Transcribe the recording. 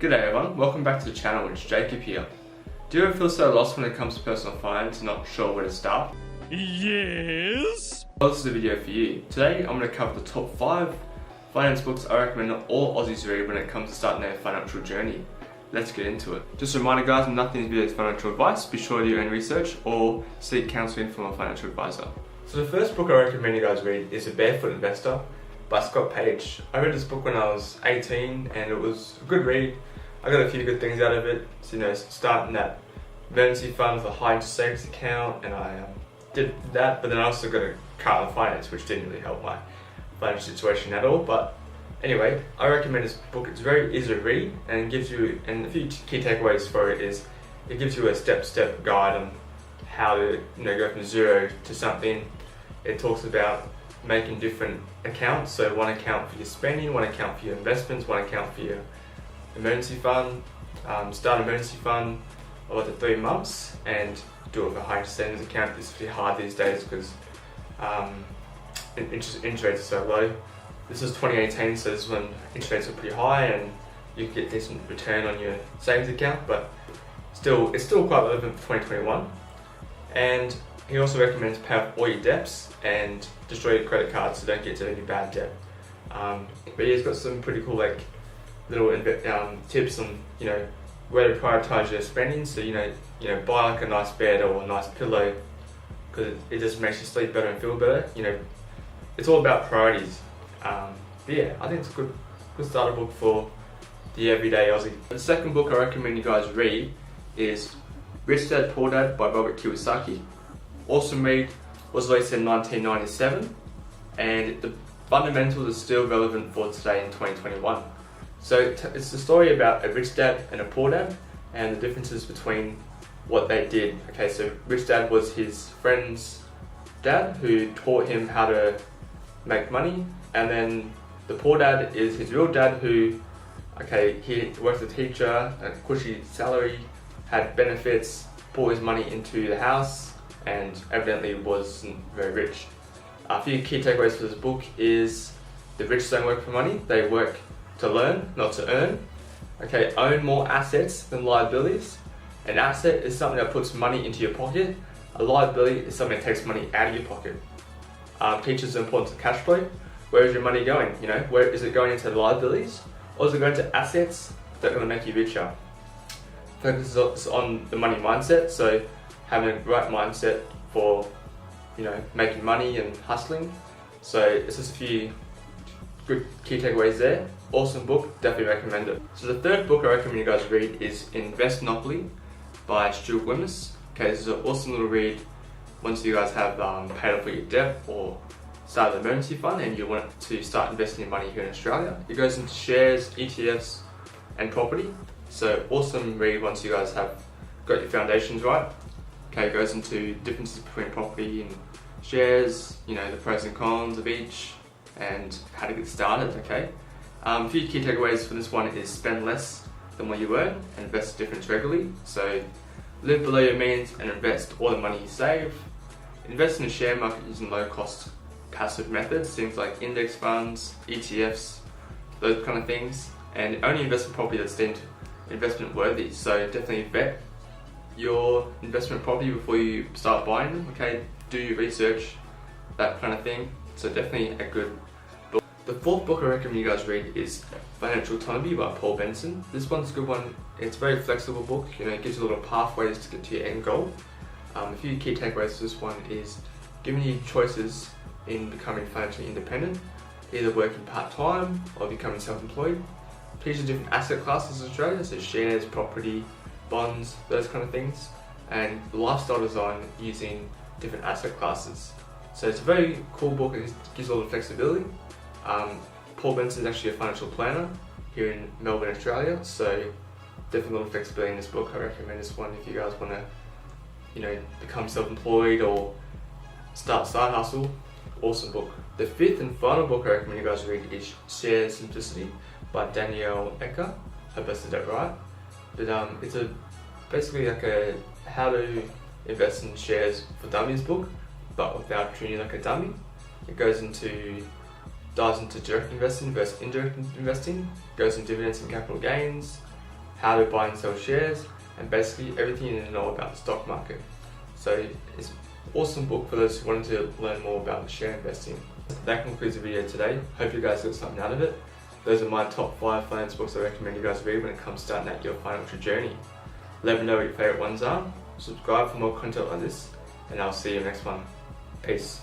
G'day everyone, welcome back to the channel. It's Jacob here. Do you ever feel so lost when it comes to personal finance and not sure where to start? Yes! Well, this is a video for you. Today I'm going to cover the top 5 finance books I recommend that all Aussies read when it comes to starting their financial journey. Let's get into it. Just a reminder guys, nothing in this video is financial advice. Be sure to do your own research or seek counselling from a financial advisor. So the first book I recommend you guys read is The Barefoot Investor by Scott Page. I read this book when I was 18 and it was a good read. I got a few good things out of it. So, starting that emergency fund with a high interest savings account, and I did that, but then I also got a car on finance, which didn't really help my financial situation at all. But anyway, I recommend this book. It's very easy to read and gives you, and a few key takeaways for it is, it gives you a step-to-step guide on how to go from zero to something. It talks about making different accounts, so one account for your spending, one account for your investments, one account for your emergency fund, start an emergency fund over 3 months and do it with a high savings account. It's pretty hard these days because interest rates are so low. This is 2018, so this is when interest rates are pretty high and you can get decent return on your savings account, but it's still quite relevant for 2021. And he also recommends pay off all your debts and destroy your credit cards so don't get into any bad debt. But he's got some pretty cool little tips on where to prioritize your spending. So buy like a nice bed or a nice pillow because it just makes you sleep better and feel better. It's all about priorities. But yeah, I think it's a good starter book for the everyday Aussie. The second book I recommend you guys read is Rich Dad Poor Dad by Robert Kiyosaki. Awesome read, was released in 1997, and the fundamentals are still relevant for today in 2021. So it's a story about a rich dad and a poor dad and the differences between what they did. Okay, so rich dad was his friend's dad who taught him how to make money, and then the poor dad is his real dad who, he worked as a teacher, a cushy salary, had benefits, poured his money into the house, and evidently wasn't very rich. A few key takeaways for this book is the rich don't work for money, they work to learn, not to earn. Own more assets than liabilities. An asset is something that puts money into your pocket. A liability is something that takes money out of your pocket. Teaches the importance of cash flow. Where is your money going? Where is it going into liabilities, or is it going to assets that are going to make you richer? Focuses on the money mindset, so having a right mindset for making money and hustling. So it's just a few good key takeaways there. Awesome book, definitely recommend it. So the third book I recommend you guys read is Investopoly by Stuart Wemyss. This is an awesome little read once you guys have paid off your debt or started an emergency fund and you want to start investing your money here in Australia. It goes into shares, ETFs and property. So awesome read once you guys have got your foundations right. It goes into differences between property and shares, the pros and cons of each and how to get started. A few key takeaways for this one is spend less than what you earn and invest the difference regularly. So live below your means and invest all the money you save. Invest in the share market using low cost passive methods, things like index funds, ETFs, those kind of things. And only invest in property that's deemed investment worthy. So definitely vet your investment property before you start buying them. Do your research, that kind of thing. So definitely a good book. The fourth book I recommend you guys read is Financial Autonomy by Paul Benson. This one's a good one. It's a very flexible book. It gives you little pathways to get to your end goal. A few key takeaways for this one is giving you choices in becoming financially independent, either working part-time or becoming self-employed. Teaches different asset classes in Australia, so shares, property, bonds, those kind of things, and lifestyle design using different asset classes. So it's a very cool book. It gives a lot of flexibility. Paul Benson is actually a financial planner here in Melbourne, Australia, so definitely a lot of flexibility in this book. I recommend this one if you guys want to become self-employed or start side hustle. Awesome book. The fifth and final book I recommend you guys read is Shareplicity by Danielle Ecker. Hope I said that right. But it's basically like a how to invest in shares for dummies book, but without treating you like a dummy. It dives into direct investing versus indirect investing, goes into dividends and capital gains, how to buy and sell shares, and basically everything you need to know about the stock market. So it's an awesome book for those who wanted to learn more about share investing. That concludes the video today. Hope you guys got something out of it. Those are my top 5 finance books I recommend you guys read when it comes to starting out your financial journey. Let me know what your favourite ones are. Subscribe for more content like this, and I'll see you next one. Peace.